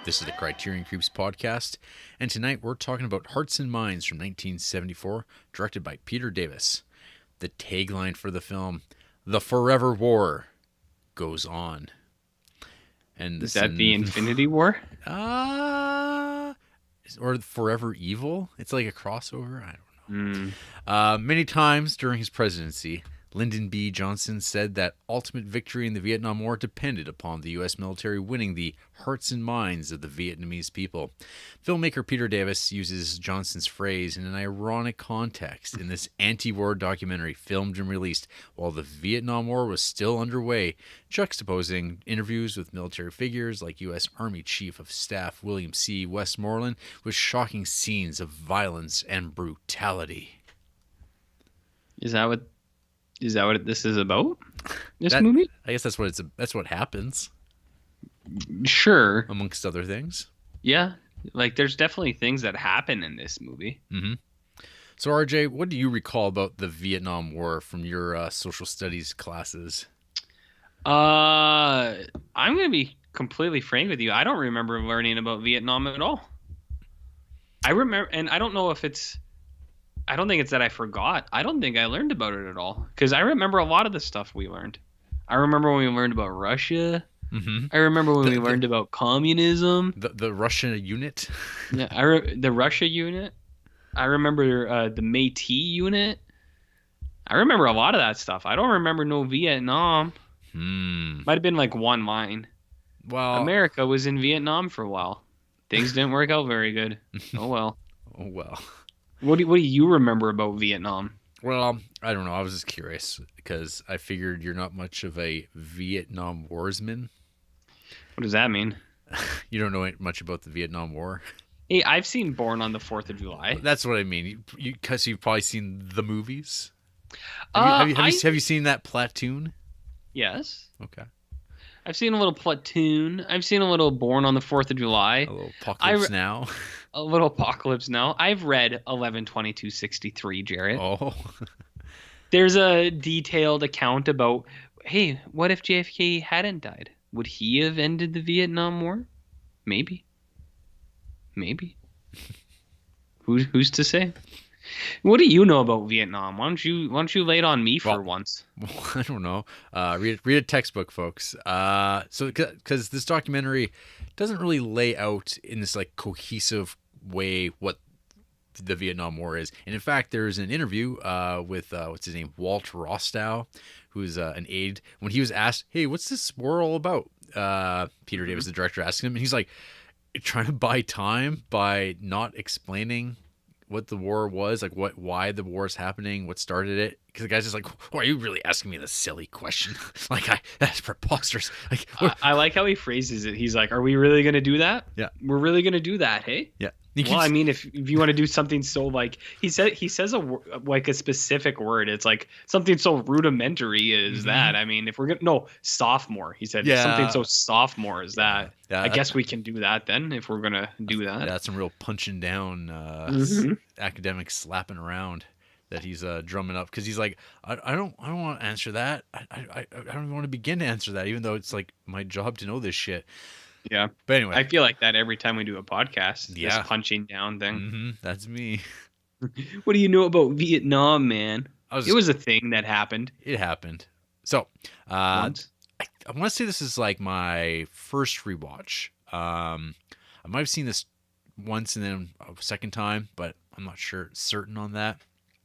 This is the Criterion Creeps podcast, and tonight we're talking about Hearts and Minds from 1974, directed by Peter Davis. The tagline for the film, "The Forever War goes on." And Is that the Infinity War? Or Forever Evil? It's like a crossover? I don't know. Mm. Many times during his presidency, Lyndon B. Johnson said that ultimate victory in the Vietnam War depended upon the U.S. military winning the hearts and minds of the Vietnamese people. Filmmaker Peter Davis uses Johnson's phrase in an ironic context in this anti-war documentary filmed and released while the Vietnam War was still underway, juxtaposing interviews with military figures like U.S. Army Chief of Staff William C. Westmoreland with shocking scenes of violence and brutality. Is that what this is about? This movie? I guess that's what happens. Sure. Amongst other things. Yeah. Like there's definitely things that happen in this movie. Mm-hmm. So RJ, what do you recall about the Vietnam War from your social studies classes? I'm going to be completely frank with you. I don't remember learning about Vietnam at all. I remember, and I don't know if I don't think it's that I forgot. I don't think I learned about it at all. Because I remember a lot of the stuff we learned. I remember when we learned about Russia. Mm-hmm. I remember when we learned about communism. The Russia unit. Yeah, the Russia unit. I remember the Métis unit. I remember a lot of that stuff. I don't remember no Vietnam. Might have been like one line. Well, America was in Vietnam for a while. Things didn't work out very good. Oh well. Oh well. What do you remember about Vietnam? Well, I don't know. I was just curious because I figured you're not much of a Vietnam warsman. What does that mean? You don't know much about the Vietnam War. Hey, I've seen Born on the 4th of July. That's what I mean. Because you've probably seen the movies. Have you seen that Platoon? Yes. Okay. I've seen a little Platoon. I've seen a little Born on the 4th of July. A little Apocalypse Now. A little Apocalypse Now. I've read 11/22/63, Jarrett. Oh. There's a detailed account about, hey, what if JFK hadn't died? Would he have ended the Vietnam War? Maybe. Who's to say? What do you know about Vietnam? Why don't you lay it on me for once? Well, I don't know. Read a textbook, folks. So because this documentary doesn't really lay out in this like cohesive way what the Vietnam War is, and in fact, there's an interview with what's his name, Walt Rostow, who's an aide. When he was asked, "Hey, what's this war all about?" Peter Davis, the director, asked him, and he's like, trying to buy time by not explaining what the war was, like why the war is happening, what started it. Because the guy's just like, "Why are you really asking me this silly question?" That's preposterous. Like, I like how he phrases it. He's like, "Are we really gonna do that? Yeah, we're really gonna do that, hey?" Yeah. Well, I mean, if you want to do something so like he says a specific word, it's like something so rudimentary is that. I mean, if we're gonna sophomore, he said something so sophomore is that. Yeah, I guess we can do that then if we're gonna do that. That's some real punching down academic slapping around that he's drumming up, because he's like, I don't want to answer that. I don't even want to begin to answer that, even though it's like my job to know this shit. Yeah. But anyway, I feel like that every time we do a podcast. Yeah. This punching down thing. Mm-hmm. That's me. What do you know about Vietnam, man? It was a thing that happened. It happened. So, Once. I want to say this is like my first rewatch. I might have seen this once and then a second time, but I'm not certain on that.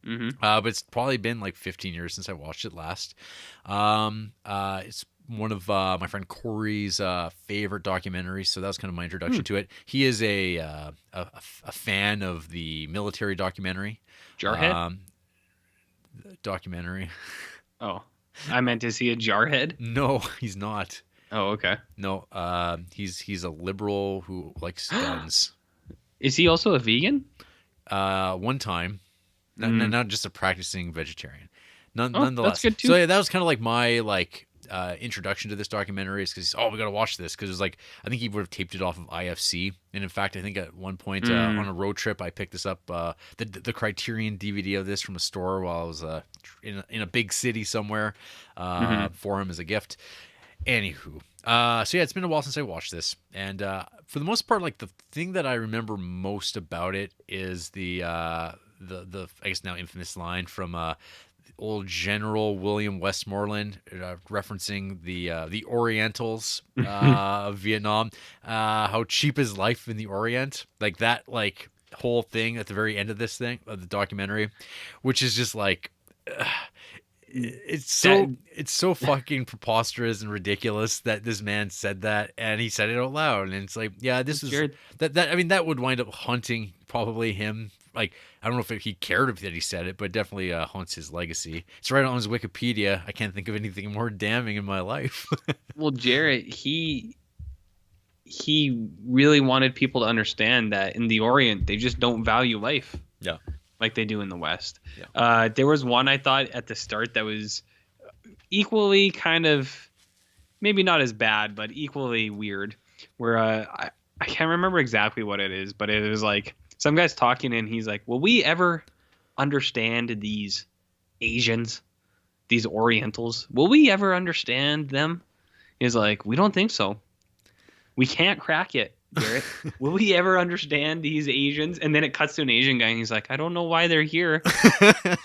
Mm-hmm. But it's probably been like 15 years since I watched it last. It's one of my friend Corey's favorite documentaries, so that was kind of my introduction to it. He is a fan of the military documentary. Jarhead? Documentary. Oh, I meant, is he a jarhead? No, he's not. Oh, okay. No, he's a liberal who likes guns. Is he also a vegan? One time. Not just a practicing vegetarian. Nonetheless, that's good too. So yeah, that was kind of like my introduction to this documentary, is because we got to watch this, because it was like, I think he would have taped it off of IFC, and in fact I think at one point on a road trip I picked this up, the Criterion DVD of this from a store while I was in a big city somewhere for him as a gift. Anywho, So yeah, it's been a while since I watched this, and for the most part, like the thing that I remember most about it is the I guess now infamous line from old General William Westmoreland, referencing the Orientals of Vietnam, how cheap is life in the Orient, like that, like whole thing at the very end of this thing of the documentary, which is just like. It's so fucking preposterous and ridiculous that this man said that, and he said it out loud, and it's like, yeah, this is Jared, that I mean, that would wind up haunting probably him. Like, I don't know if he cared if that he said it, but definitely haunts his legacy. It's right on his Wikipedia. I can't think of anything more damning in my life. well, Jarrett, he really wanted people to understand that in the Orient they just don't value life Yeah. like they do in the West. Yeah. There was one I thought at the start that was equally kind of maybe not as bad, but equally weird. Where I can't remember exactly what it is, but it was like some guy's talking and he's like, "Will we ever understand these Asians, these Orientals? Will we ever understand them?" He's like, "We don't think so. We can't crack it, Garrett. Will we ever understand these Asians?" And then it cuts to an Asian guy and he's like, "I don't know why they're here.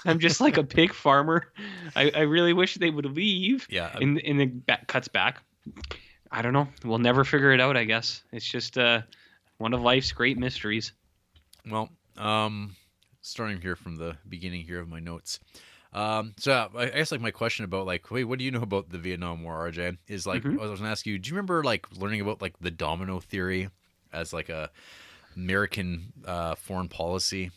I'm just like a pig farmer. I really wish they would leave." Yeah. And it cuts back. I don't know. We'll never figure it out, I guess. It's just one of life's great mysteries. Well, starting here from the beginning here of my notes. So I guess like my question about like, wait, what do you know about the Vietnam War, RJ? Is like, I was gonna ask you, do you remember like learning about like the domino theory as like a American foreign policy?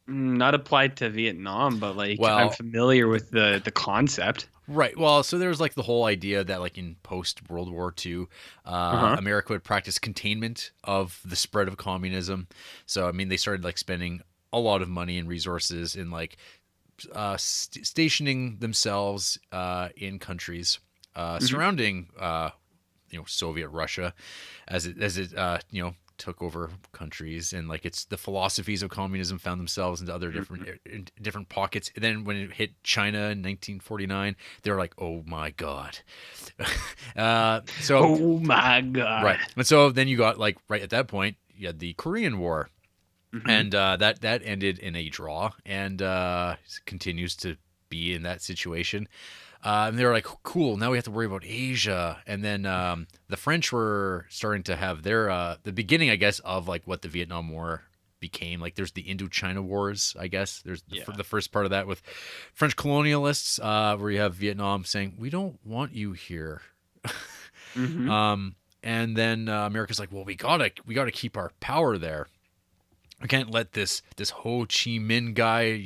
Not applied to Vietnam, but like Well, I'm familiar with the concept. Right. Well, so there's like the whole idea that like in post World War II, America would practice containment of the spread of communism. So I mean, they started like spending a lot of money and resources in like stationing themselves in countries surrounding Soviet Russia as it took over countries, and like it's the philosophies of communism found themselves into other different pockets. And then when it hit China in 1949, they were like, oh my god. Oh my god. Right. And so then you got like right at that point you had the Korean War. And that ended in a draw, and continues to be in that situation. And they were like, cool, now we have to worry about Asia. And then the French were starting to have their the beginning, I guess, of like what the Vietnam War became. Like there's the Indochina Wars, I guess. There's the first part of that with French colonialists, where you have Vietnam saying, we don't want you here. And then America's like, well, we gotta keep our power there. I can't let this Ho Chi Minh guy,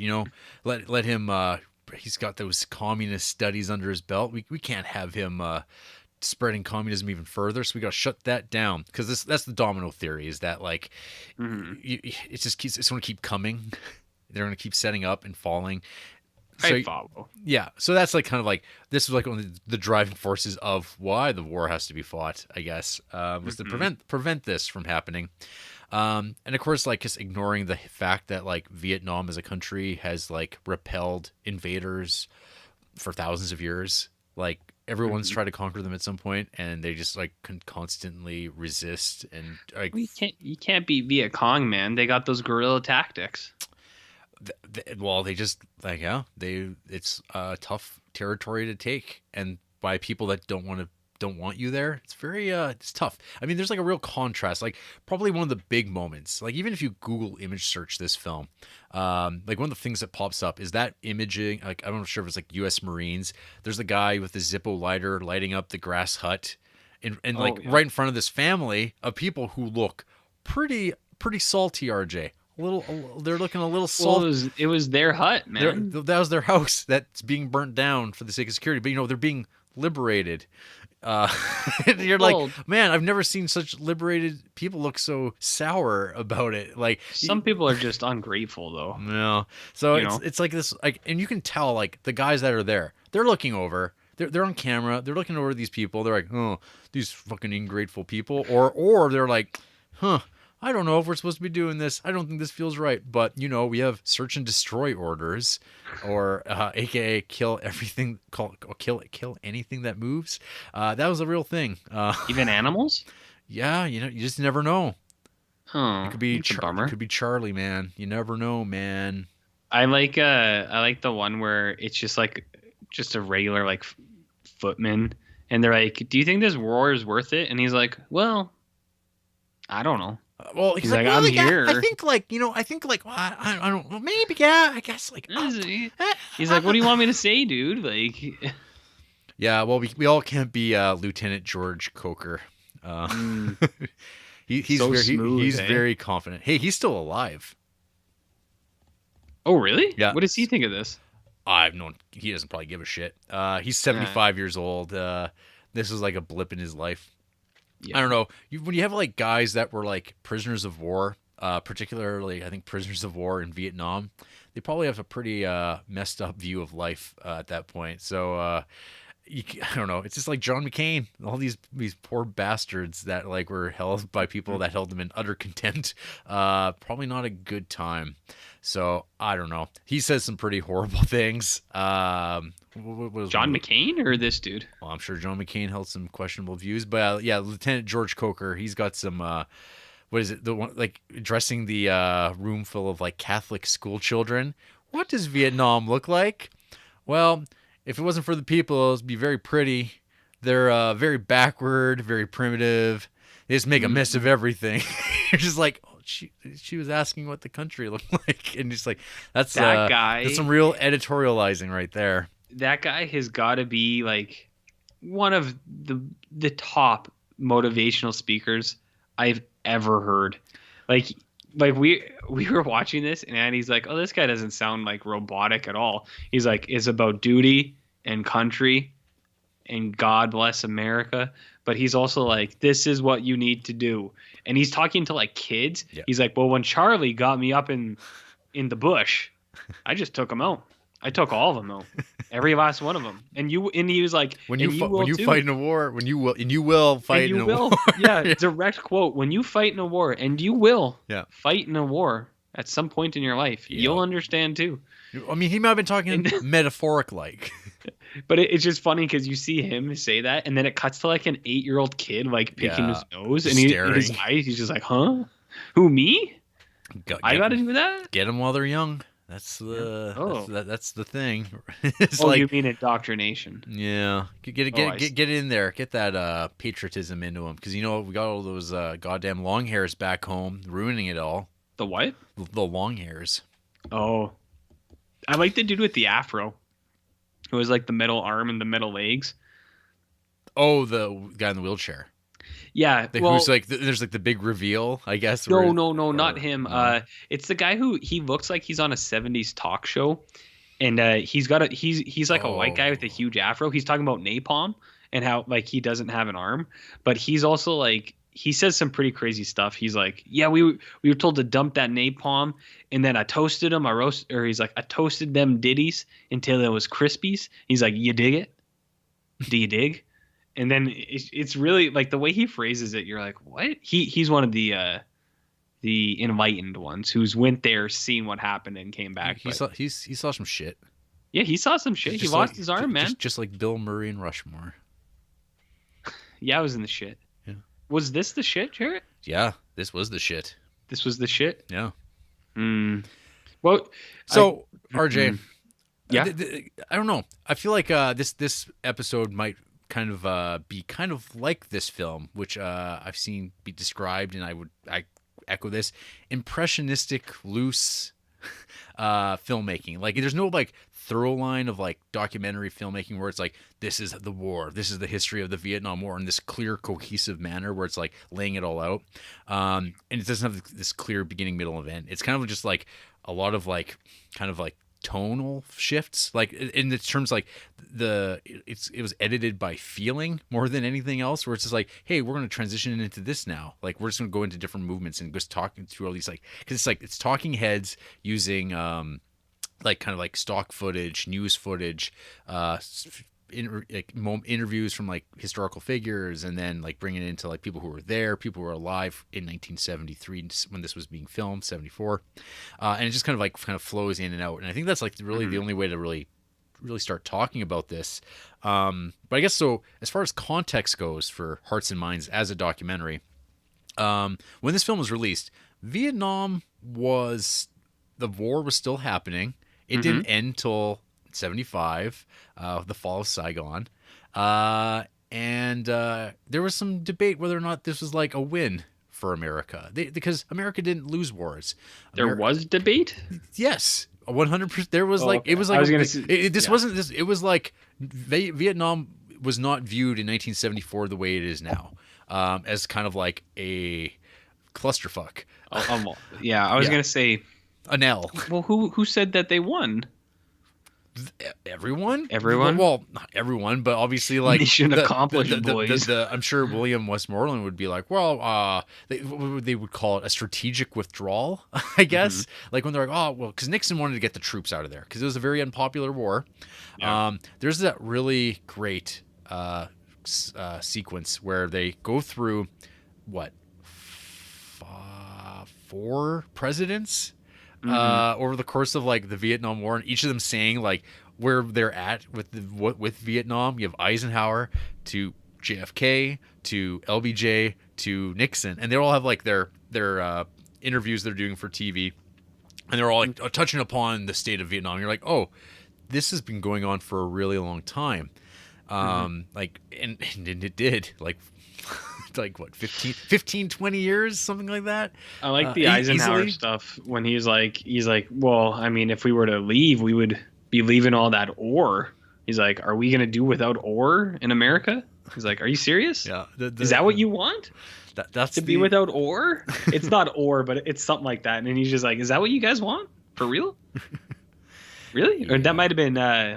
let him. He's got those communist studies under his belt. We can't have him spreading communism even further. So we got to shut that down, because that's the domino theory. Is that like it's going to keep coming. They're going to keep setting up and falling. So, I follow. Yeah. So that's like kind of like this was like one of the driving forces of why the war has to be fought, I guess, was to prevent this from happening. And of course, like just ignoring the fact that like Vietnam as a country has like repelled invaders for thousands of years. Like everyone's tried to conquer them at some point, and they just like can constantly resist. And like you can't beat Viet Cong, man. They got those guerrilla tactics. Well, they just like it's a tough territory to take, and by people that don't want you there. It's very it's tough. I mean, there's like a real contrast. Like probably one of the big moments, like even if you Google image search this film, like one of the things that pops up is that imaging. Like I'm not sure if it's like U.S. Marines. There's the guy with the Zippo lighter lighting up the grass hut, and right in front of this family of people who look pretty salty. RJ, they're looking a little salty. Well, it was their hut, man. That was their house that's being burnt down for the sake of security. But they're being liberated. You're like, man, I've never seen such liberated people look so sour about it. Like some people are just ungrateful, though. No, so it's like this, like, and you can tell like the guys that are there, they're looking over, they're on camera, they're looking over these people, they're like, oh, these fucking ungrateful people, or they're like, huh, I don't know if we're supposed to be doing this. I don't think this feels right. But, we have search and destroy orders, or AKA kill everything, kill anything that moves. That was a real thing. Even animals? Yeah, you just never know. Oh, It could be it's a bummer. it could be Charlie, man. You never know, man. I like the one where it's just a regular like footman, and they're like, "Do you think this war is worth it?" And he's like, "Well, I don't know." Well, He's like, "I'm like, here." I think well, I don't know, maybe, yeah, I guess, like, He's like, "What do you want me to say, dude?" Like, yeah, well, we all can't be Lieutenant George Coker. mm, He's so very smooth, he's eh? very confident. Hey, he's still alive. Oh, really? Yeah. What does he think of this? I've known he doesn't probably give a shit. He's 75 years old. This is like a blip in his life. Yeah. I don't know. When you have like guys that were like prisoners of war, particularly I think prisoners of war in Vietnam, they probably have a pretty messed up view of life at that point. So I don't know. It's just like John McCain, all these poor bastards that like were held by people that held them in utter contempt. Probably not a good time. So I don't know. He says some pretty horrible things. John McCain or this dude? Well, I'm sure John McCain held some questionable views, but yeah, Lieutenant George Coker, he's got some. What is it? The one like addressing the room full of like Catholic school children. What does Vietnam look like? Well, if it wasn't for the people, it'd be very pretty. They're very backward, very primitive. They just make a mess of everything. You're just like, oh, she was asking what the country looked like, and just like that's That guy. That's some real editorializing right there. That guy has got to be like one of the top motivational speakers I've ever heard. Like we were watching this and Andy's like, "Oh, this guy doesn't sound like robotic at all." He's like, "It's about duty and country and God bless America." But he's also like, "This is what you need to do." And he's talking to like kids. Yeah. He's like, "Well, when Charlie got me up in the bush, I just took him out. I took all of them out, every last one of them." And he was like, when you fight in a war, when you will fight in a war. Yeah, direct quote. When you fight in a war, and you will fight in a war at some point in your life, you'll understand too. I mean, he might have been talking metaphoric like. But it's just funny because you see him say that, and then it cuts to like an 8-year-old kid like picking his nose, and his eyes, he's just like, "Huh? Who, me? I got to do that? Get them while they're young." That's the that's the thing. It's like, you mean indoctrination? Yeah, get in there, get that patriotism into them, because we got all those goddamn long hairs back home ruining it all. The what? The long hairs. Oh, I like the dude with the afro. It was like the metal arm and the metal legs. Oh, the guy in the wheelchair. Yeah, who's like there's like the big reveal, I guess. No, not him. No. It's the guy who he looks like he's on a 70s talk show, and he's like a white guy with a huge afro. He's talking about napalm and how like he doesn't have an arm, but he's also like he says some pretty crazy stuff. He's like, "Yeah, we were told to dump that napalm, and then I toasted them. He's like, I toasted them ditties until it was crispies." He's like, "You dig it? Do you dig?" And then it's really like the way he phrases it. You're like, what? He's one of the enlightened ones who's went there, seen what happened, and came back. He saw some shit. Yeah, he saw some shit. He lost his arm, man. Just like Bill Murray and Rushmore. Yeah, I was in the shit. Yeah. Was this the shit, Jarrett? Yeah, this was the shit. This was the shit? Yeah. Well, so RJ, yeah, I don't know. I feel like this episode might kind of be kind of like this film, which I've seen be described, and I echo this, impressionistic, loose filmmaking. Like there's no like thorough line of like documentary filmmaking where it's like, this is the war, this is the history of the Vietnam War in this clear, cohesive manner where it's like laying it all out, and it doesn't have this clear beginning, middle, and end. It's kind of just like a lot of like kind of like tonal shifts, like in the terms like it was edited by feeling more than anything else, where it's just like, hey, we're going to transition into this now, like we're just going to go into different movements and just talking through all these, like, because it's like it's talking heads using like kind of like stock footage, news footage, interviews from like historical figures, and then like bringing it into like people who were there, people who were alive in 1973 when this was being filmed, 74, and it just kind of flows in and out. And I think that's like really the only way to really start talking about this. But I guess so as far as context goes for Hearts and Minds as a documentary, when this film was released, Vietnam the war was still happening. It didn't end till 75, the fall of Saigon. And there was some debate whether or not this was like a win for America, because America didn't lose wars. There was debate? Yes. 100%. There was okay. It was like, I was gonna say, wasn't this, it was like Vietnam was not viewed in 1974 the way it is now, as kind of like a clusterfuck. Yeah, I was gonna say an L. Well, who said that they won? Everyone? Everyone? Well, not everyone, but obviously, like Mission accomplished, boys. I'm sure William Westmoreland would be like, well, they would call it a strategic withdrawal, I guess. Like when they're like, oh, well, because Nixon wanted to get the troops out of there because it was a very unpopular war. Yeah. There's that really great sequence where they go through what 4 presidents over the course of like the Vietnam War, and each of them saying like where they're at with Vietnam. You have Eisenhower to JFK to LBJ to Nixon, and they all have like their interviews they're doing for TV, and they're all like touching upon the state of Vietnam. You're like, oh, this has been going on for a really long time. Like and it did like what 15 20 years, something like that. I like the Eisenhower easily. Stuff when he's like, well, I mean, if we were to leave, we would be leaving all that ore. He's like, are we gonna do without ore in America? He's like, are you serious? Yeah. Is that what you want? That's be without ore? It's not ore, but it's something like that. And he's just like, is that what you guys want for real? Really? Yeah. Or that might have been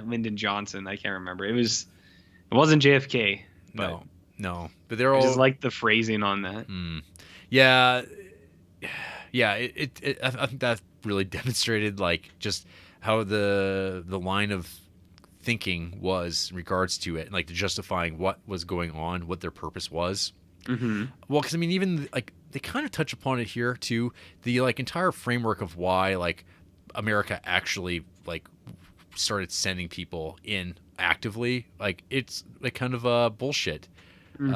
Lyndon Johnson. I can't remember. It wasn't JFK. But No, but they're all just like the phrasing on that. Yeah. I think that really demonstrated like just how the line of thinking was in regards to it, and like justifying what was going on, what their purpose was. Well, because I mean, even like they kind of touch upon it here too. The like entire framework of why like America actually like started sending people in actively, like it's like kind of bullshit. Like,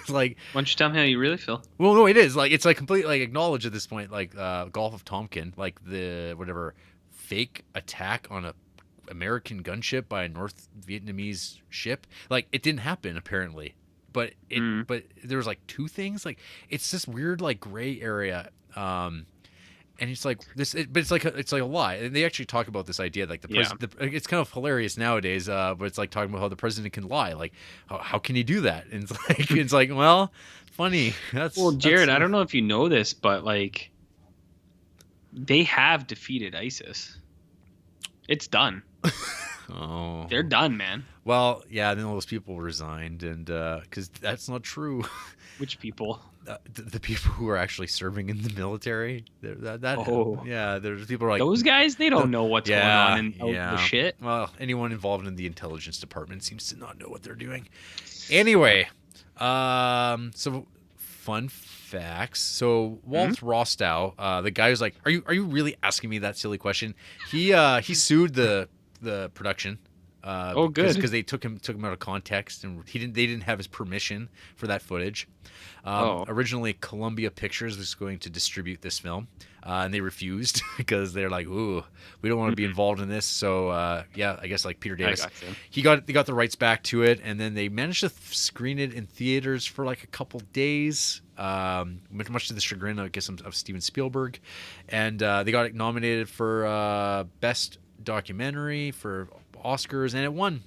why don't you tell me how you really feel? Well, no, it is like it's like completely like acknowledged at this point, like Gulf of Tonkin, like the whatever fake attack on a American gunship by a North Vietnamese ship, like it didn't happen apparently, but but there was like 2 things, like it's this weird like gray area. And it's like this, but it's like a lie. And they actually talk about this idea, like the president. It's kind of hilarious nowadays, but it's like talking about how the president can lie. Like, how can he do that? And it's like, well, funny. Jared, I don't know if you know this, but like, they have defeated ISIS. It's done. Oh, they're done, man. Well, yeah, then all those people resigned, and because that's not true. Which people? The people who are actually serving in the military. Yeah, there's people like those guys. They don't know what's going on in the shit. Well, anyone involved in the intelligence department seems to not know what they're doing. Anyway, so fun facts. So Walt Rostow, the guy who's like, are you really asking me that silly question? He sued the production. Good, because they took him out of context, and they didn't have his permission for that footage. Originally, Columbia Pictures was going to distribute this film, and they refused because they're like, "Ooh, we don't want to be involved in this." So I guess like Peter Davis, they got the rights back to it, and then they managed to screen it in theaters for like a couple days, much to the chagrin, I guess, of Steven Spielberg, and they got nominated for best documentary for Oscars, and it won.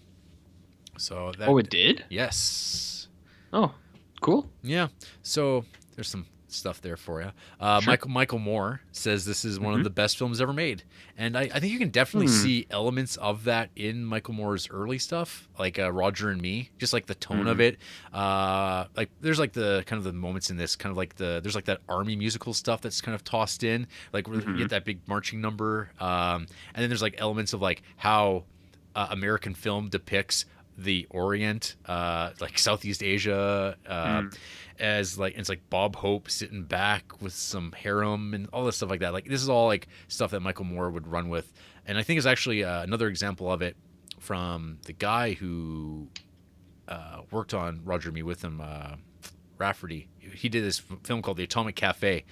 So it did? Yes. Oh, cool. Yeah. So there's some stuff there for you. Sure. Michael Moore says this is one of the best films ever made, and I think you can definitely see elements of that in Michael Moore's early stuff, like Roger and Me, just like the tone of it. Like there's like the kind of the moments in this, kind of like there's like that army musical stuff that's kind of tossed in, like where you get that big marching number, and then there's like elements of like how American film depicts the Orient, like Southeast Asia, as like it's like Bob Hope sitting back with some harem and all this stuff like that. Like this is all like stuff that Michael Moore would run with, and I think it's actually another example of it from the guy who worked on Roger Me with him, Rafferty. He did this film called The Atomic Cafe,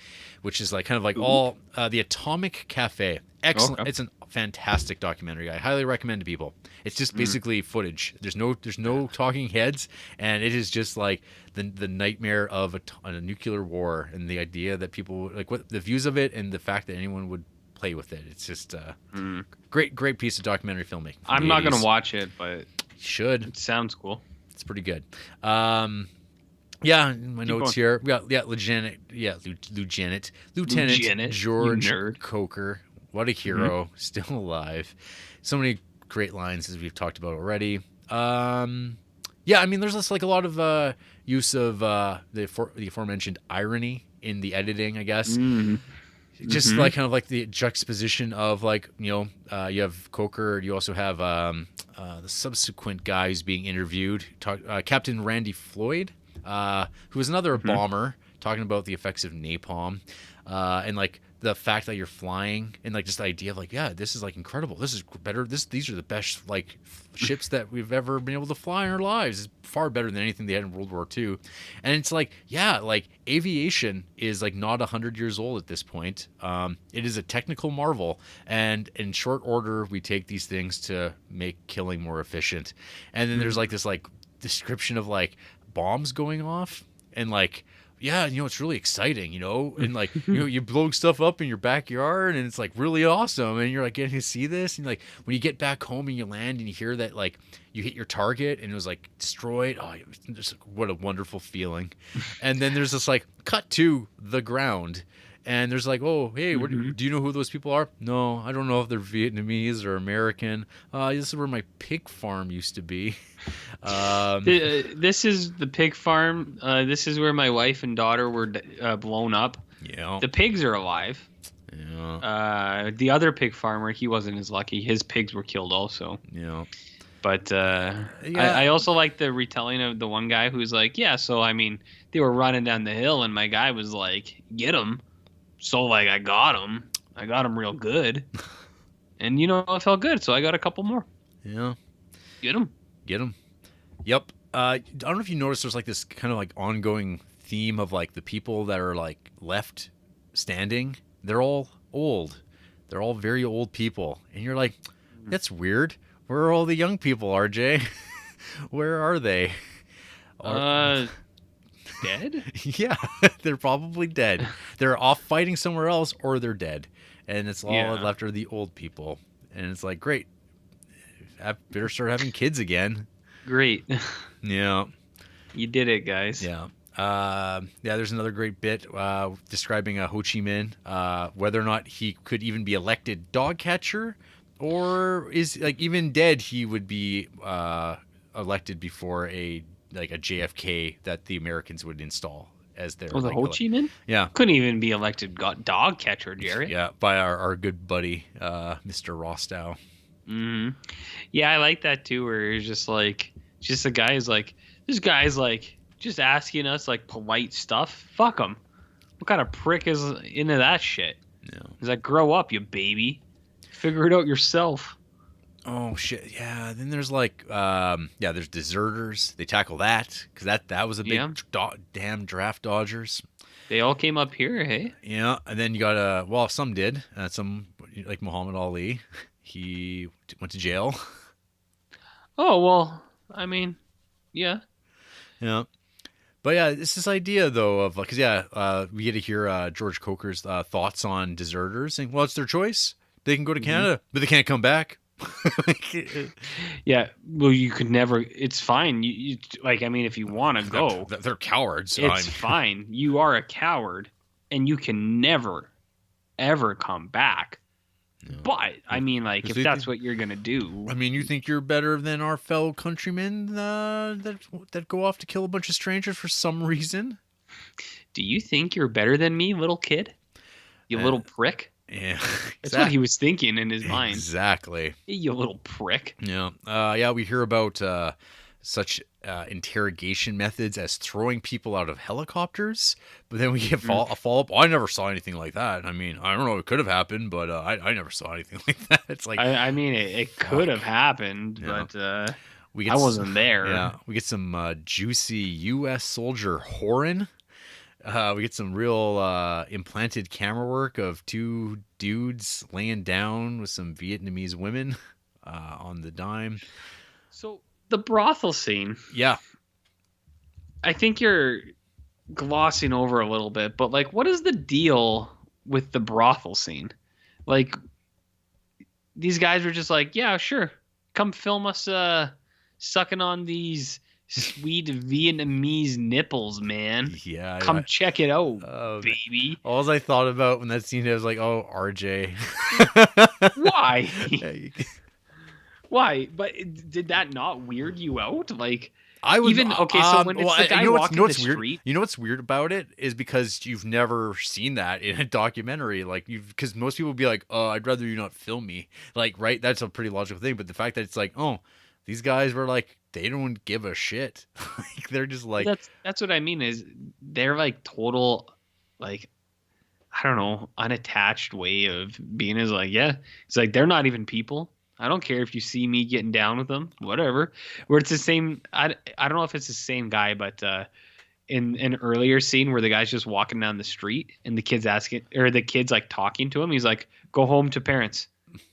which is like kind of like all The Atomic Cafe. Excellent. Okay. It's a fantastic documentary. I highly recommend to people. It's just basically footage. There's no talking heads, and it is just like the nightmare of a nuclear war and the idea that people like what the views of it and the fact that anyone would play with it. It's just great piece of documentary filmmaking. I'm not gonna watch it, but you should. it sounds cool. It's pretty good. Yeah, my notes here. We got Lieutenant George Coker. What a hero, still alive. So many great lines as we've talked about already. Yeah, I mean, there's just like a lot of use of the aforementioned irony in the editing, I guess. Just like kind of like the juxtaposition of like, you have Coker, you also have the subsequent guy who's being interviewed, Captain Randy Floyd, who was another bomber, talking about the effects of napalm, and like the fact that you're flying, and like just the idea of like, yeah, this is like incredible. This is better. These are the best like ships that we've ever been able to fly in our lives. It's far better than anything they had in World War II. And it's like, yeah, like aviation is like not 100 years old at this point. It is a technical marvel, and in short order, we take these things to make killing more efficient. And then there's like this like description of like bombs going off, and like, yeah, it's really exciting, and like, you're blowing stuff up in your backyard, and it's like really awesome, and you're like getting to see this, and like when you get back home and you land and you hear that like you hit your target and it was like destroyed, just what a wonderful feeling. And then there's this like cut to the ground, and there's like, oh, hey, do you know who those people are? No, I don't know if they're Vietnamese or American. This is where my pig farm used to be. This is the pig farm. This is where my wife and daughter were blown up. Yeah. The pigs are alive. Yeah. The other pig farmer, he wasn't as lucky. His pigs were killed also. Yeah. But I also like the retelling of the one guy who's like, yeah, so I mean, they were running down the hill, and my guy was like, get him. So like I got him real good, and it felt good. So I got a couple more. Yeah. Get him. Yep. I don't know if you noticed, there's like this kind of like ongoing theme of like the people that are like left standing. They're all old. They're all very old people, and you're like, that's weird. Where are all the young people, RJ? Where are they? Dead? Yeah, they're probably dead. They're off fighting somewhere else, or they're dead, and it's all left are the old people. And it's like, great, I better start having kids again. Great. Yeah, you did it, guys. Yeah. There's another great bit describing Ho Chi Minh, whether or not he could even be elected dog catcher, or is like even dead he would be elected before a JFK that the Americans would install as their. Oh, the Ho Chi Minh? Yeah. Couldn't even be elected dog catcher, Jarrett. Yeah, by our good buddy, Mr. Rostow. Mm-hmm. Yeah, I like that too, where it's just a guy is like, this guy's like just asking us like polite stuff. Fuck him. What kind of prick is into that shit? Yeah. He's like, grow up, you baby. Figure it out yourself. Oh shit, yeah. Then there's like, there's deserters. They tackle that because that was a big damn draft dodgers. They all came up here, hey? Yeah, and then you got some did. Some like Muhammad Ali, he went to jail. Oh well, I mean, yeah. Yeah, but yeah, it's this idea though of because we get to hear George Coker's thoughts on deserters, saying, well, it's their choice. They can go to Canada, but they can't come back. Yeah, well, you could never. It's fine. You like, I mean, if you want to go, they're cowards. It's fine. You are a coward, and you can never, ever come back. No. But I mean, like, if that's what you're gonna do, I mean, you think you're better than our fellow countrymen that go off to kill a bunch of strangers for some reason? Do you think you're better than me, little kid? You little prick. Yeah, That's what he was thinking in his mind. exactly. You little prick. Yeah, yeah. We hear about such interrogation methods as throwing people out of helicopters, but then we get a follow up. Oh, I never saw anything like that. I mean, I don't know. It could have happened, but I never saw anything like that. It's like, I mean, it could have happened, Yeah. but we get I wasn't there. Yeah, we get some juicy U.S. soldier whoring. We get some real implanted camera work of two dudes laying down with some Vietnamese women on the dime. So the brothel scene, Yeah. I think you're glossing over a little bit, but like, what is the deal with the brothel scene? Like, these guys were just like, yeah, sure, come film us sucking on these sweet Vietnamese nipples, man. Yeah. Come check it out, baby. All I thought about when that scene was like, oh, RJ. Why? Why? But did that not weird you out? Like, I would even okay. So when it's the guy walking the weird? street, You know what's weird about it is because you've never seen that in a documentary. Like because most people would be like, "Oh, I'd rather you not film me." Like, right? That's a pretty logical thing. But the fact that it's like, oh, these guys were like, they don't give a shit. Like they're just like that's what I mean. Is they're like total, like, I don't know, unattached way of being. Is like, yeah, it's like they're not even people. I don't care if you see me getting down with them, whatever. Where it's the same. I don't know if it's the same guy, but in an earlier scene where the guy's just walking down the street and the kid's asking, or the kid's like talking to him. He's like, "Go home to parents.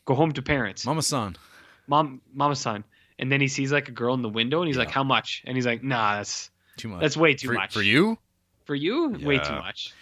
Go home to parents." Mama-san. Mama-san. And then he sees like a girl in the window and he's like, "How much?" And he's like, "Nah, that's too much. That's way too much for you. For you, way too Yeah. much."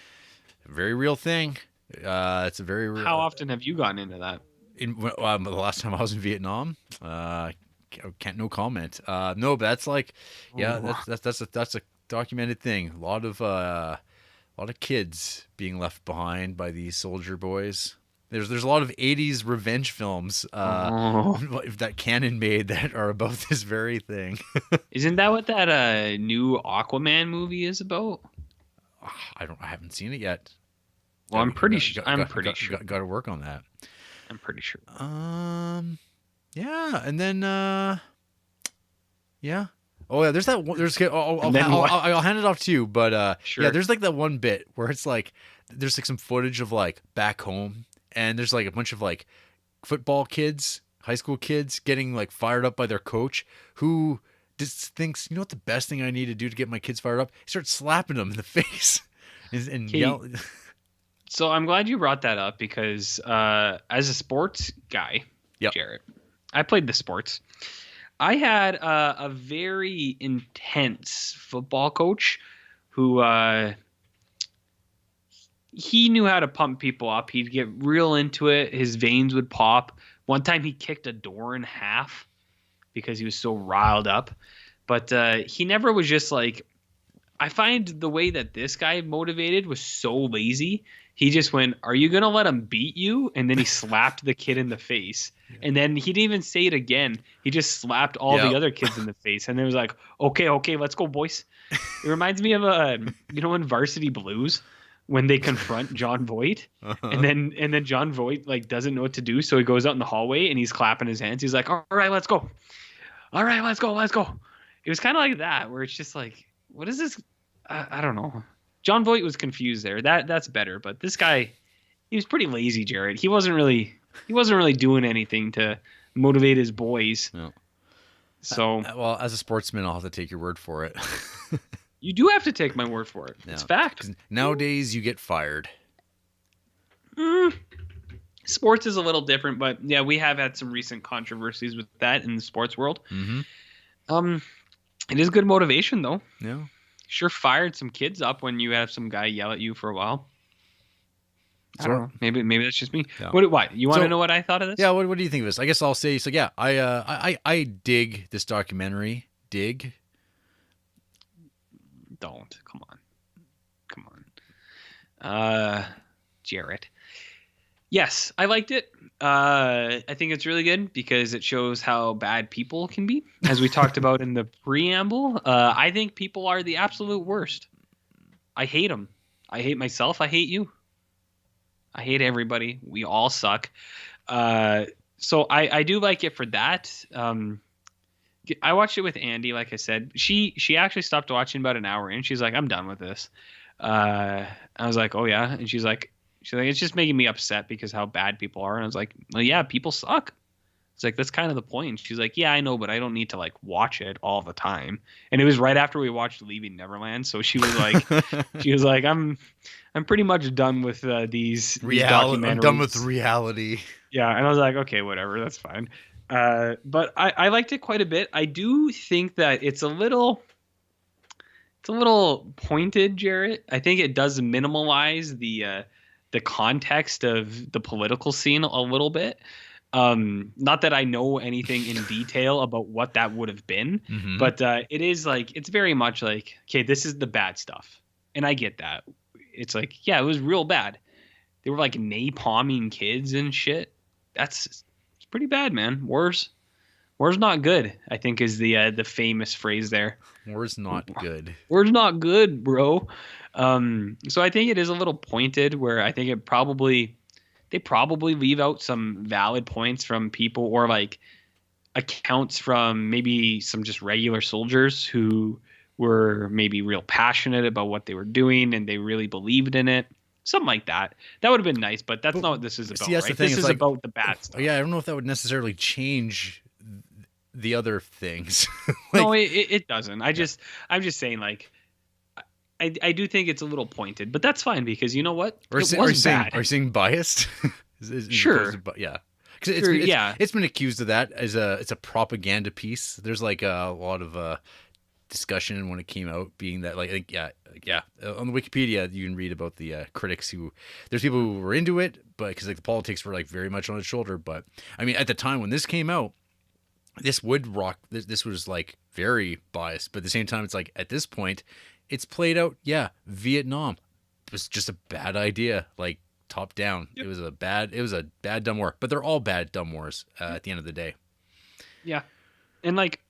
Very real thing. It's a very real. How often have you gotten into that? The last time I was in Vietnam, can't no comment. No, but that's like, yeah, that's a documented thing. A lot of kids being left behind by these soldier boys. There's a lot of '80s revenge films that Canon made that are about this very thing. Isn't that what that new Aquaman movie is about? I haven't seen it yet. Well, I'm pretty sure. Got to work on that. I'm pretty sure. Yeah, and then yeah. Oh yeah, there's that one. I'll hand it off to you, but Sure. Yeah, there's like that one bit where it's like there's like some footage of like back home, and there's like a bunch of like football kids, high school kids, getting like fired up by their coach, who just thinks, you know what, the best thing I need to do to get my kids fired up? He starts slapping them in the face and yell. So I'm glad you brought that up because as a sports guy, Yep. Jarrett, I played the sports. I had a very intense football coach who he knew how to pump people up. He'd get real into it. His veins would pop. One time he kicked a door in half because he was so riled up. But he never was just like, I find the way that this guy motivated was so lazy. He just went, "Are you going to let him beat you?" And then he slapped the kid in the face. And then he didn't even say it again. He just slapped all the other kids in the face. And it was like, okay, let's go, boys. It reminds me of in Varsity Blues when they confront John Voight. And then John Voight like doesn't know what to do. So he goes out in the hallway and he's clapping his hands. He's like, "All right, let's go. All right, let's go. It was kind of like that, where it's just like, what is this? I don't know. John Voight was confused there. That's better. But this guy, he was pretty lazy, Jarrett. He wasn't really doing anything to motivate his boys. No. So well, as a sportsman, I'll have to take your word for it. you do have to take my word for it. Yeah. It's fact. Nowadays, you get fired. Sports is a little different, but yeah, we have had some recent controversies with that in the sports world. Mm-hmm. It is good motivation, though. Yeah. Sure fired some kids up when you have some guy yell at you for a while. I don't know. Maybe that's just me. Yeah. What? You want to know what I thought of this? Yeah. What do you think of this? I guess I'll say so. Yeah. I dig this documentary. Dig. Don't. Come on. Jarrett. Yes, I liked it. I think it's really good because it shows how bad people can be. As we talked about in the preamble, I think people are the absolute worst. I hate them. I hate myself. I hate you. I hate everybody. We all suck. Uh, so I do like it for that. I watched it with Andy, like I said. She actually stopped watching about an hour in. She's like, I'm done with this. I was like, oh yeah, and she's like, it's just making me upset because how bad people are. And I was like, well, yeah, people suck. It's like that's kind of the point. She's like, yeah, I know, but I don't need to like watch it all the time. And it was right after we watched Leaving Neverland, so she was like, I'm pretty much done with these documentaries. I'm done with reality. Yeah, and I was like, okay, whatever, that's fine. But I liked it quite a bit. I do think that it's a little pointed, Jarrett. I think it does minimalize the context of the political scene a little bit. Not that I know anything in detail about what that would have been, but it is like it's very much like, okay, this is the bad stuff, and I get that. It's like, yeah, it was real bad. They were like napalming kids and shit. It's pretty bad, man. War's not good, I think is the famous phrase there. War's not good. War's not good, bro. So I think it is a little pointed where I think they probably leave out some valid points from people or like accounts from maybe some just regular soldiers who were maybe real passionate about what they were doing and they really believed in it. Something like that. That would have been nice, but that's not what this is about, that's right? The thing. This is like, about the bad stuff. Yeah, I don't know if that would necessarily change the other things. No, it doesn't. I'm just saying, like, I do think it's a little pointed, but that's fine because you know what? Are you saying biased? Sure. Yeah. It's been accused of that as it's a propaganda piece. There's like a lot of discussion when it came out, being that like on the Wikipedia you can read about the critics who there's people who were into it, but because like the politics were like very much on its shoulder. But I mean, at the time when this came out, this was like very biased, but at the same time, it's like at this point, it's played out. Yeah, Vietnam was just a bad idea, like top down. Yep. It was a bad dumb war, but they're all bad dumb wars at the end of the day. Yeah, and like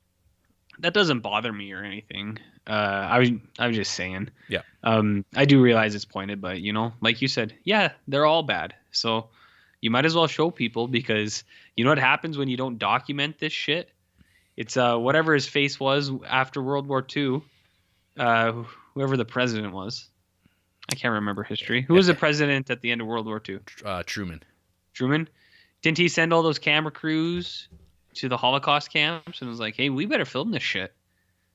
that doesn't bother me or anything. I was just saying. Yeah. I do realize it's pointed, but you know, like you said, yeah, they're all bad. So you might as well show people because you know what happens when you don't document this shit? It's whatever his face was after World War II, whoever the president was. I can't remember history. Who was the president at the end of World War II? Truman. Truman? Didn't he send all those camera crews to the Holocaust camps and was like, hey, we better film this shit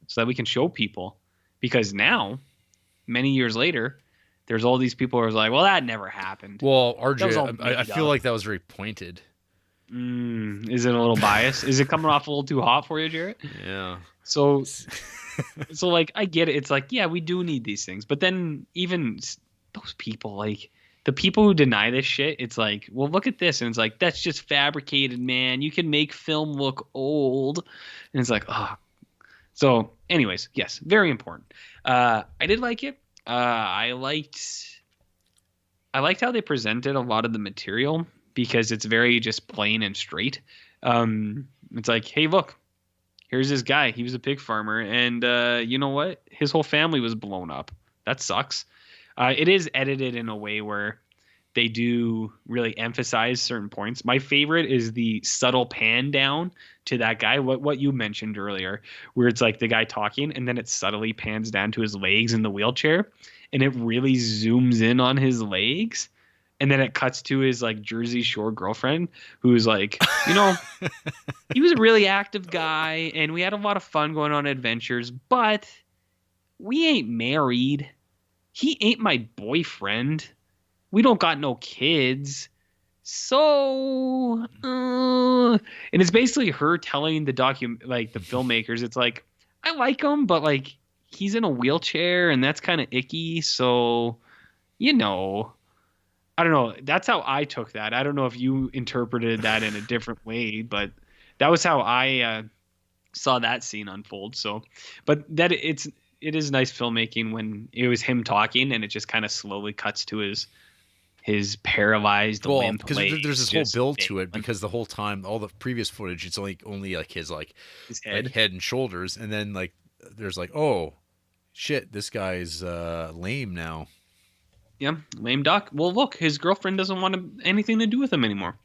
so that we can show people? Because now, many years later, there's all these people who are like, well, that never happened. Well, RJ, I feel like that was very pointed. Is it a little biased? Is it coming off a little too hot for you, Jarrett? Yeah. So like, I get it. It's like, yeah, we do need these things. But then even those people, like the people who deny this shit, it's like, well, look at this. And it's like, that's just fabricated, man. You can make film look old. And it's like, oh. So anyways, yes, very important. I did like it. I liked how they presented a lot of the material because it's very just plain and straight. It's like, hey, look, here's this guy. He was a pig farmer, and you know what? His whole family was blown up. That sucks. It is edited in a way where they do really emphasize certain points. My favorite is the subtle pan down to that guy, what you mentioned earlier, where it's like the guy talking, and then it subtly pans down to his legs in the wheelchair, and it really zooms in on his legs. And then it cuts to his like Jersey Shore girlfriend who's like, you know, he was a really active guy and we had a lot of fun going on adventures, but we ain't married. He ain't my boyfriend. We don't got no kids. So, and it's basically her telling the the filmmakers, it's like, I like him, but like he's in a wheelchair and that's kind of icky. So, you know, I don't know. That's how I took that. I don't know if you interpreted that in a different way, but that was how I saw that scene unfold. So, but that it is nice filmmaking when it was him talking and it just kind of slowly cuts to his paralyzed limp because there's this whole build to it because the whole time, all the previous footage, it's only like his head and shoulders, and then like there's like, oh shit, this guy's lame now. Yeah, lame duck. Well, look, his girlfriend doesn't want anything to do with him anymore.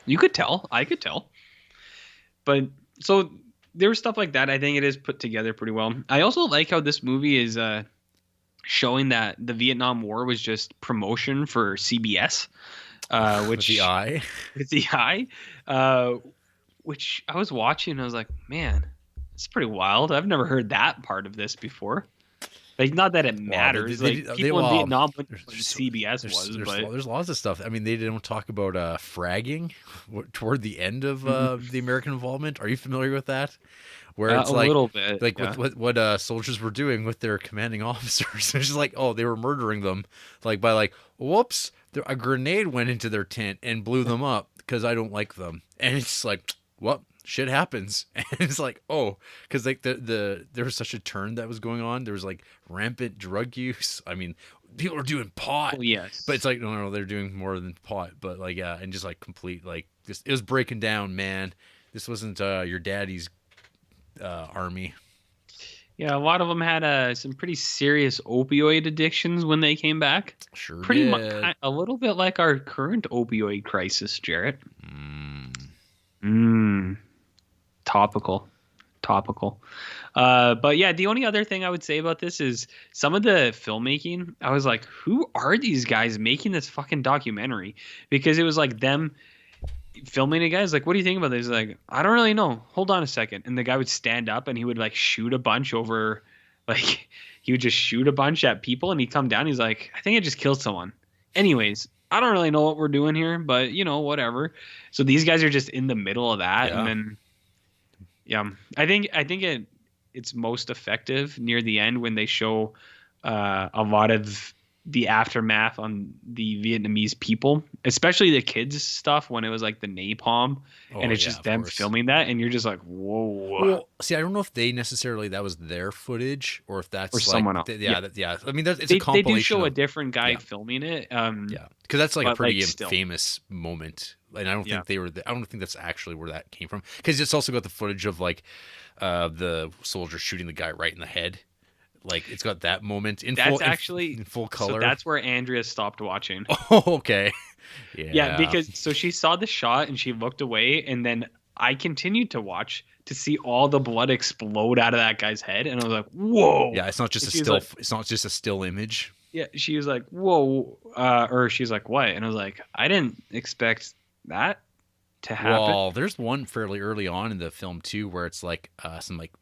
You could tell. I could tell. But so there was stuff like that. I think it is put together pretty well. I also like how this movie is showing that the Vietnam War was just promotion for CBS, With the which eye. with the eye, uh, which I was watching. And I was like, man, it's pretty wild. I've never heard that part of this before. Like, not that it Wow, matters. Like, people in Vietnam wouldn't know what CBS was, but there's lots of stuff. I mean, they don't talk about fragging toward the end of Mhm. the American involvement. Are you familiar with that? Where it's A little bit. like Yeah. what soldiers were doing with their commanding officers. It's just like, oh, they were murdering them, like by like, whoops, a grenade went into their tent and blew them up because I don't like them, and it's like, what? Shit happens. And it's like, oh, because like there was such a turn that was going on. There was like rampant drug use. I mean, people are doing pot, Oh, yes. but it's like, no, they're doing more than pot. But like, yeah, and just like complete, like, this, it was breaking down, man. This wasn't your daddy's army. Yeah, a lot of them had some pretty serious opioid addictions when they came back. Sure Pretty much, did. a little bit like our current opioid crisis, Jarrett. Mm. Mmm, topical, topical. But yeah, the only other thing I would say about this is some of the filmmaking. I was like, who are these guys making this fucking documentary? Because it was like them filming it, guys. Like, what do you think about this? Like, I don't really know. Hold on a second. And the guy would stand up and he would like shoot a bunch over, like, he would just shoot a bunch at people and he'd come down. He's like, I think I just killed someone. Anyways, I don't really know what we're doing here, but whatever. So these guys are just in the middle of that. Yeah. And then, yeah, I think it's most effective near the end when they show a lot of the aftermath on the Vietnamese people, especially the kids stuff when it was like the napalm Oh, and it's yeah, just of them course. filming that and you're just like, whoa. Well, see, I don't know if they necessarily that was their footage or if that's Or like, someone else. yeah, yeah. I mean, it's a They compilation do show a of, different guy yeah, filming it. yeah, because that's like a But pretty like still. famous moment, and I don't Yeah. think they were. I don't think that's actually where that came from, because it's also got the footage of like the soldier shooting the guy right in the head. Like, it's got that moment in That's full actually in full so color. that's where Andrea stopped watching. Oh, okay. Yeah, Yeah. because so she saw the shot and she looked away, and then I continued to watch to see all the blood explode out of that guy's head, and I was like, "Whoa!" Yeah, it's not just And a she was still. like, It's not just a still image. "Yeah." She was like, "Whoa!" Or she's like, "What?" And I was like, "I didn't expect that to happen." Well, there's one fairly early on in the film too, where it's like some like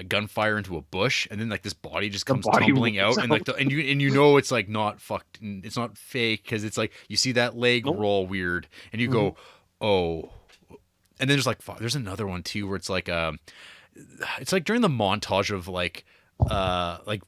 gunfire into a bush, and then like this body just The comes body tumbling rolls out, and like and you know it's like not fucked, it's not fake, because it's like you see that leg Nope. roll weird, and you go, oh. And then there's another one too where it's like during the montage of like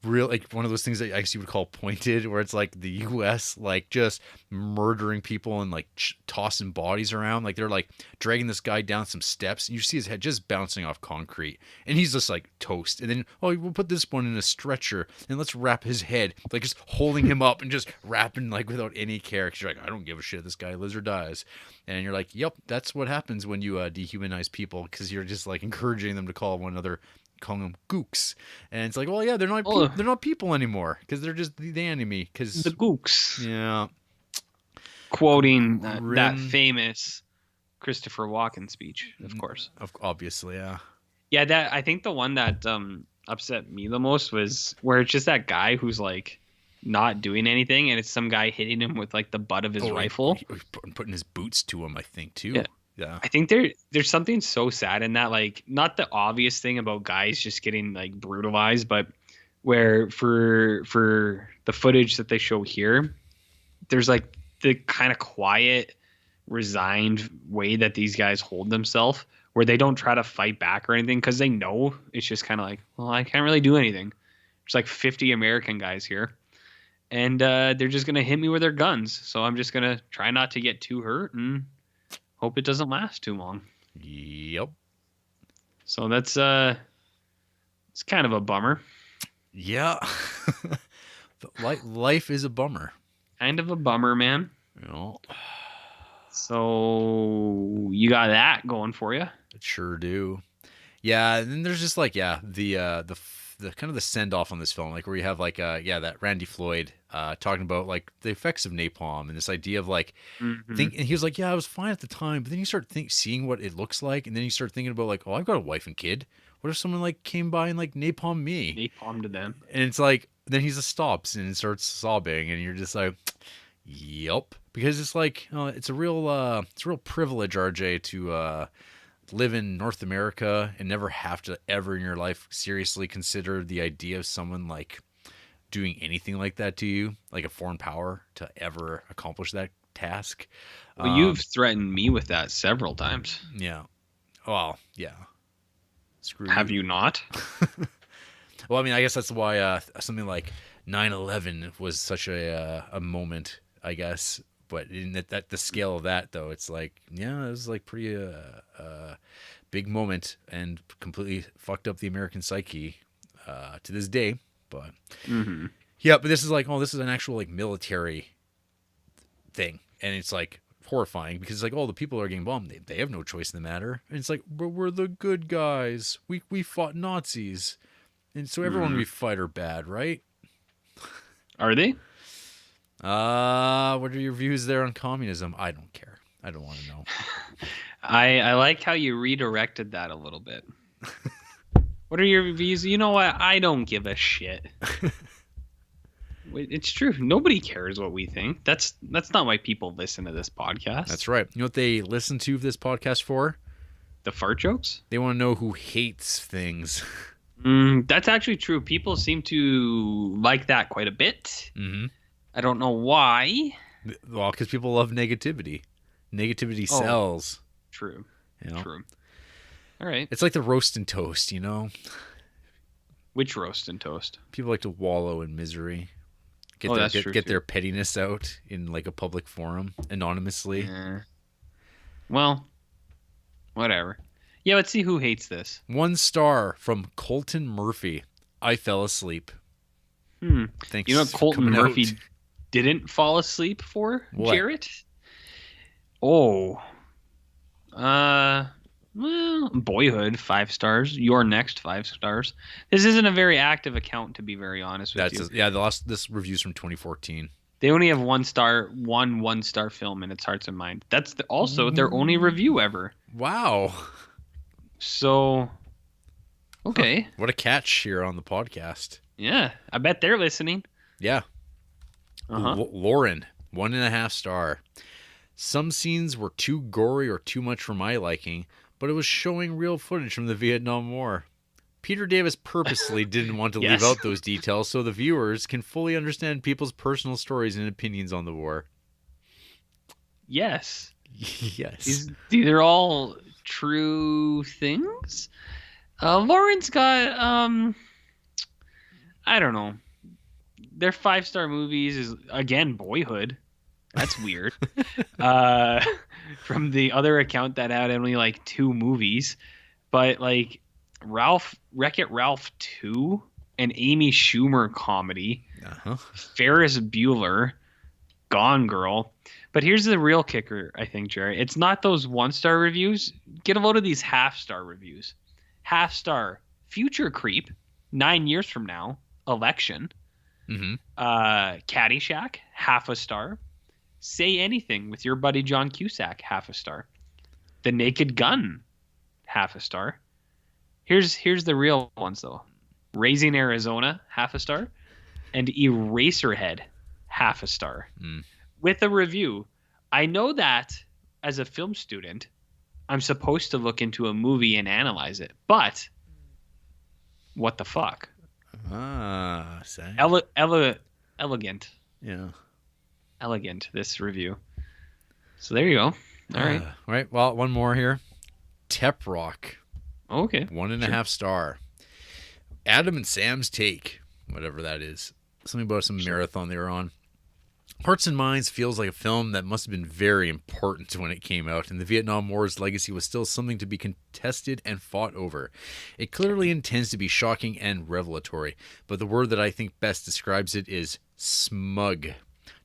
real, like one of those things that I guess you would call pointed, where it's like the US like just murdering people and like tossing bodies around, like they're like dragging this guy down some steps and you see his head just bouncing off concrete and he's just like toast, and then, oh, we'll put this one in a stretcher and let's wrap his head, like just holding him up and just wrapping like without any care, 'cause you're like, I don't give a shit, this guy lives or dies. And you're like, yep, that's what happens when you dehumanize people, because you're just like encouraging them to call one another, calling them gooks. And it's like, well, yeah, Oh, they're not people anymore, because they're just the enemy. Because the gooks, yeah, quoting that Grim. famous Christopher Walken speech, of course. Obviously, yeah. Yeah, that I think the one that upset me the most was where it's just that guy who's like not doing anything, and it's some guy hitting him with like the butt of his rifle. Putting his boots to him, I think too. Yeah. Yeah. I think there's something so sad in that, like, not the obvious thing about guys just getting like brutalized, but where for the footage that they show here, there's like the kind of quiet, resigned way that these guys hold themselves, where they don't try to fight back or anything because they know it's just kind of like, well, I can't really do anything. There's like 50 American guys here, and they're just gonna hit me with their guns, so I'm just gonna try not to get too hurt and hope it doesn't last too long. Yep. So that's it's kind of a bummer. Yeah. Life is a bummer. Kind of a bummer, man. You know, So you got that going for you. it sure do. Yeah, and then there's just like, yeah, the kind of the send off on this film, like where you have like that Randy Floyd talking about like the effects of napalm and this idea of like Mm-hmm. and he was like, yeah, I was fine at the time, but then you start seeing what it looks like, and then you start thinking about like, oh, I've got a wife and kid. What if someone like came by and like napalm me? Napalm to them. And it's like, then he just stops and starts sobbing, and you're just like, yep, because it's like, it's a real privilege, RJ, to live in North America and never have to ever in your life seriously consider the idea of someone like doing anything like that to you, like a foreign power, to ever accomplish that task. Well, you've threatened me with that several times. Yeah. Well, yeah. Screw Have you not? Well, I mean, I guess that's why something like 9/11 was such a moment, I guess. But in that the scale of that, though, it's like, yeah, it was like pretty big moment and completely fucked up the American psyche to this day. But Mm-hmm. yeah, but this is like, oh, this is an actual like military thing, and it's like horrifying because it's like, oh, the people are getting bombed. They have no choice in the matter, and it's like, but we're the good guys. We fought Nazis. And so everyone we fight are bad, right? Are they? What are your views there on communism? I don't care. I don't want to know. I like how you redirected that a little bit. What are your views? You know what? I don't give a shit. It's true. Nobody cares what we think. That's not why people listen to this podcast. That's right. You know what they listen to this podcast for? The fart jokes? They want to know who hates things. That's actually true. People seem to like that quite a bit. Mm-hmm. I don't know why. Well, because people love negativity. Negativity sells. True. You know? True. All right. It's like the roast and toast, you know? Which roast and toast? People like to wallow in misery. Get their pettiness out in like a public forum anonymously. Well, whatever. Yeah, let's see who hates this. 1 star from Colton Murphy. I fell asleep. Thanks. You know what Colton Murphy didn't fall asleep for, what? Jarrett? Oh. Well, Boyhood, 5 stars. You're Next, 5 stars. This isn't a very active account, to be very honest with you. This review's from 2014. They only have 1 star, one star film in its Hearts and Mind. That's also their only review ever. Wow. So, okay. Huh. What a catch here on the podcast. Yeah, I bet they're listening. Yeah. Lauren, 1.5 star. Some scenes were too gory or too much for my liking, but it was showing real footage from the Vietnam War. Peter Davis purposely didn't want to leave out those details so the viewers can fully understand people's personal stories and opinions on the war. Yes. Yes. These are all true things. Lauren's got I don't know. Their 5-star movies is again Boyhood. That's weird. From the other account that had only like 2 movies, but like Wreck-It Ralph 2, an Amy Schumer comedy, Ferris Bueller, Gone Girl. But here's the real kicker, I think, Jerry. It's not those 1-star reviews. Get a load of these half-star reviews. Half-star, Future Creep, 9 years from now, Election, Caddyshack, half a star. Say Anything with your buddy John Cusack, half a star. The Naked Gun, half a star. Here's the real ones though. Raising Arizona, half a star, and Eraserhead, half a star. With a review. I know that as a film student, I'm supposed to look into a movie and analyze it, but what the fuck? Elegant. Yeah. Elegant, this review. So there you go. All right. Right. Well, one more here. Tep Rock. Okay. 1.5 star. Adam and Sam's Take. Whatever that is. Something about some marathon they were on. Hearts and Minds feels like a film that must have been very important when it came out, and the Vietnam War's legacy was still something to be contested and fought over. It clearly intends to be shocking and revelatory, but the word that I think best describes it is smug.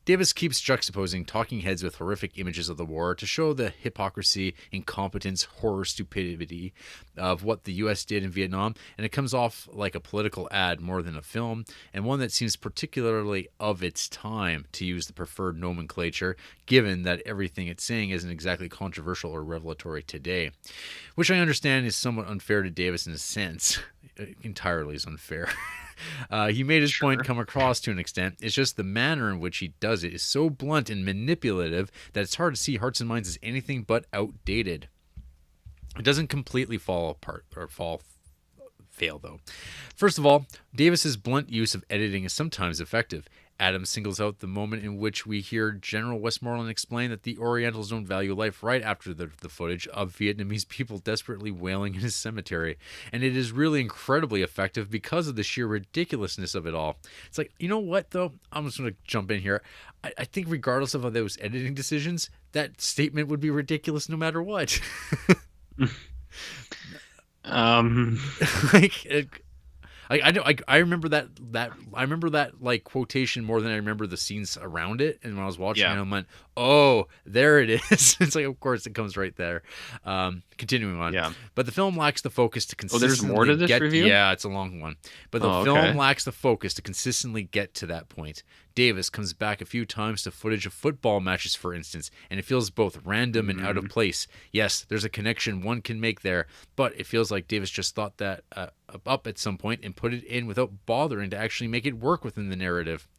Davis keeps juxtaposing talking heads with horrific images of the war to show the hypocrisy, incompetence, horror, stupidity of what the U.S. did in Vietnam, and it comes off like a political ad more than a film, and one that seems particularly of its time, to use the preferred nomenclature, given that everything it's saying isn't exactly controversial or revelatory today. Which I understand is somewhat unfair to Davis in a sense. Entirely is unfair. He made his point come across to an extent. It's just the manner in which he does it is so blunt and manipulative that it's hard to see Hearts and Minds as anything but outdated. It doesn't completely fall apart or fail though. First of all, Davis's blunt use of editing is sometimes effective. Adams singles out the moment in which we hear General Westmoreland explain that the Orientals don't value life right after the footage of Vietnamese people desperately wailing in his cemetery. And it is really incredibly effective because of the sheer ridiculousness of it all. It's like, you know what, though? I'm just going to jump in here. I think regardless of those editing decisions, that statement would be ridiculous no matter what. I remember that like quotation more than I remember the scenes around it. And when I was watching it, I went, "Oh, there it is." It's like, of course, it comes right there. Continuing on, but the film lacks the focus to consistently. There's more to this review. Yeah, it's a long one, but the film lacks the focus to consistently get to that point. Davis comes back a few times to footage of football matches, for instance, and it feels both random and out of place. Yes, there's a connection one can make there, but it feels like Davis just thought that up at some point and put it in without bothering to actually make it work within the narrative.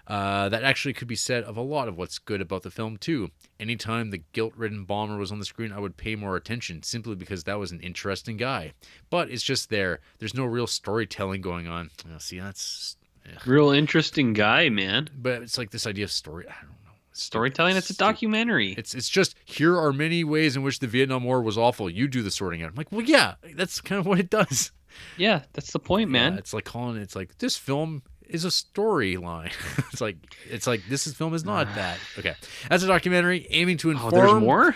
That actually could be said of a lot of what's good about the film, too. Anytime the guilt-ridden bomber was on the screen, I would pay more attention, simply because that was an interesting guy. But it's just there. There's no real storytelling going on. See, that's... Real interesting guy, man. But it's like this idea of story... I don't know. Storytelling? It's a documentary. It's just, here are many ways in which the Vietnam War was awful. You do the sorting out. I'm like, well, yeah, that's kind of what it does. Yeah, that's the point, man. It's like calling it's like, this film is a storyline. it's like this film is not that. Okay. As a documentary aiming to inform... there's more?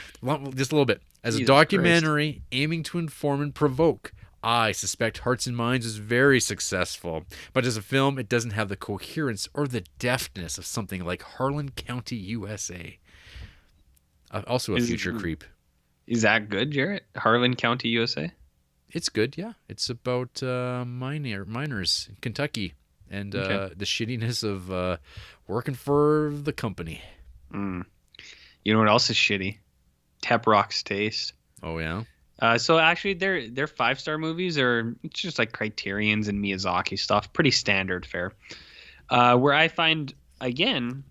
Just a little bit. As Jesus a documentary Christ. Aiming to inform and provoke, I suspect Hearts and Minds is very successful. But as a film, it doesn't have the coherence or the deftness of something like Harlan County, USA. Also a future creep. Is that good, Jarrett? Harlan County, USA? It's good, yeah. It's about miners in Kentucky and the shittiness of working for the company. You know what else is shitty? Tep Rock's Taste. Oh, yeah? So actually, their 5-star movies are just like Criterion's and Miyazaki stuff. Pretty standard fare. Where I find, again,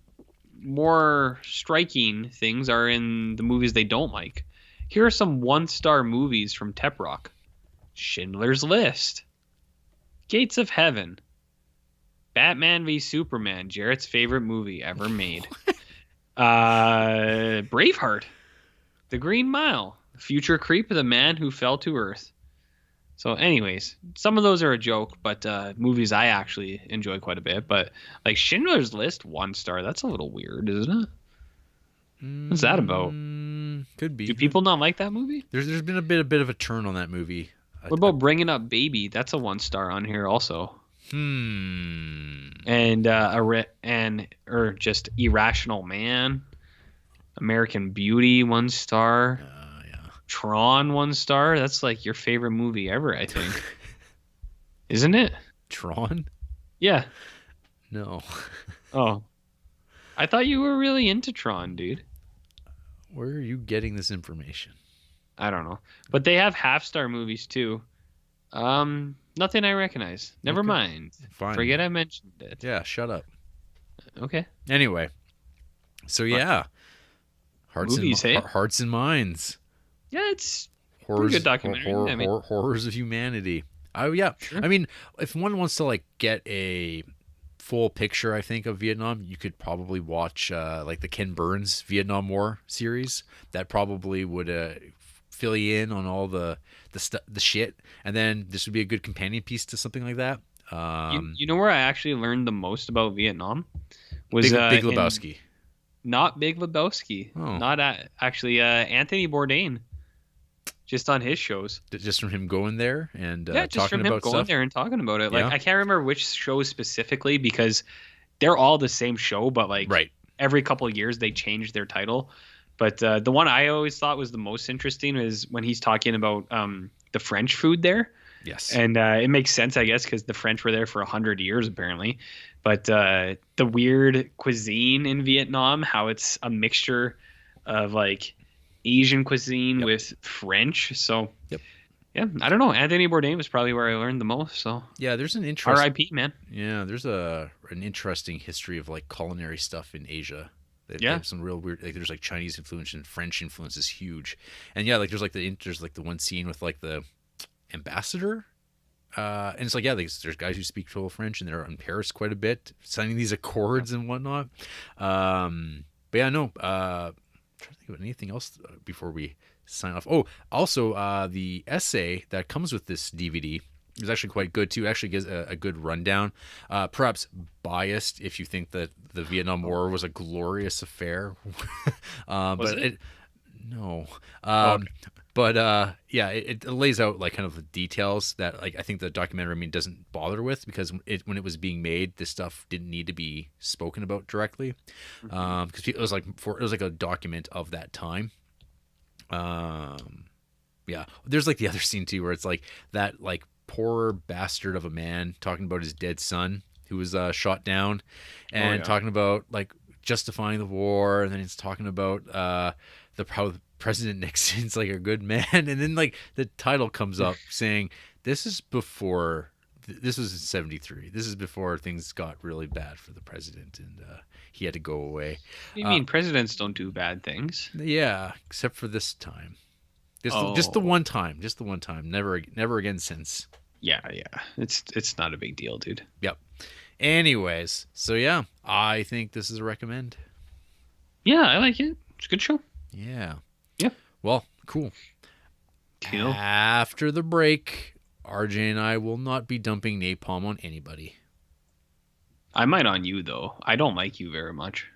more striking things are in the movies they don't like. Here are some 1-star movies from Tep Rock. Schindler's List, Gates of Heaven, Batman v Superman, Jarrett's favorite movie ever made, Braveheart, The Green Mile, Future Creep, The Man Who Fell to Earth. So anyways, some of those are a joke, but movies I actually enjoy quite a bit. But like Schindler's List, 1-star, that's a little weird, isn't it? What's that about? Could be. Do people not like that movie? There's been a bit of a turn on that movie. What about Bringing Up Baby? That's a 1-star on here also. And just Irrational Man, American Beauty, 1-star. Tron, 1-star. That's like your favorite movie ever, I think. Isn't it? Tron? Yeah. No. Oh. I thought you were really into Tron, dude. Where are you getting this information? I don't know. But they have half-star movies too. Nothing I recognize. Never mind. Fine. Forget I mentioned it. Yeah, shut up. Okay. Anyway. So yeah. Hearts and Minds. Yeah, it's pretty good documentary. Horrors of Humanity. Oh yeah. Sure. I mean, if one wants to like get a full picture, I think, of Vietnam, you could probably watch like the Ken Burns Vietnam War series. That probably would fill you in on all the shit, and then this would be a good companion piece to something like that. You know where I actually learned the most about Vietnam was Big Lebowski. Not Big Lebowski. Oh. Not actually Anthony Bourdain. Just on his shows. Just from him going there and just talking from him about going stuff? there and talking about it. Like Yeah. I can't remember which shows specifically because they're all the same show, but like right. every couple of years they change their title. But the one I always thought was the most interesting is when he's talking about the French food there. Yes. And it makes sense, I guess, because the French were there for 100 years, apparently. But the weird cuisine in Vietnam, how it's a mixture of like Asian cuisine with French. So, yeah, I don't know. Anthony Bourdain was probably where I learned the most. So, yeah, there's an interesting R.I.P. man. Yeah, there's an interesting history of like culinary stuff in Asia. They have some real weird. Like, there's like Chinese influence and French influence is huge, and yeah, like there's the one scene with like the ambassador. And it's like, yeah, there's guys who speak total French and they're in Paris quite a bit, signing these accords and whatnot. But yeah, no. I'm trying to think of anything else before we sign off. Oh, also, the essay that comes with this DVD is actually quite good too. It actually gives a good rundown. Perhaps biased if you think that the Vietnam War was a glorious affair. But it? No. Okay. But yeah, it lays out like kind of the details that like I think the documentary doesn't bother with, because when it was being made, this stuff didn't need to be spoken about directly, because it was like a document of that time. Yeah, there's like the other scene too where it's like that like poor bastard of a man talking about his dead son who was shot down, and talking about like justifying the war, and then he's talking about how President Nixon's like a good man, and then like the title comes up saying this was in 73. This is before things got really bad for the president, and he had to go away. What do you mean presidents don't do bad things? Yeah, except for this time. Just the one time. Never again since. Yeah. It's not a big deal, dude. Yep. Anyways, so yeah, I think this is a recommend. Yeah, I like it. It's a good show. Yeah. Yeah. Well, cool. After the break, RJ and I will not be dumping napalm on anybody. I might on you, though. I don't like you very much.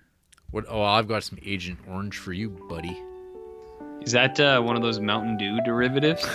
What? Oh, I've got some Agent Orange for you, buddy. Is that one of those Mountain Dew derivatives?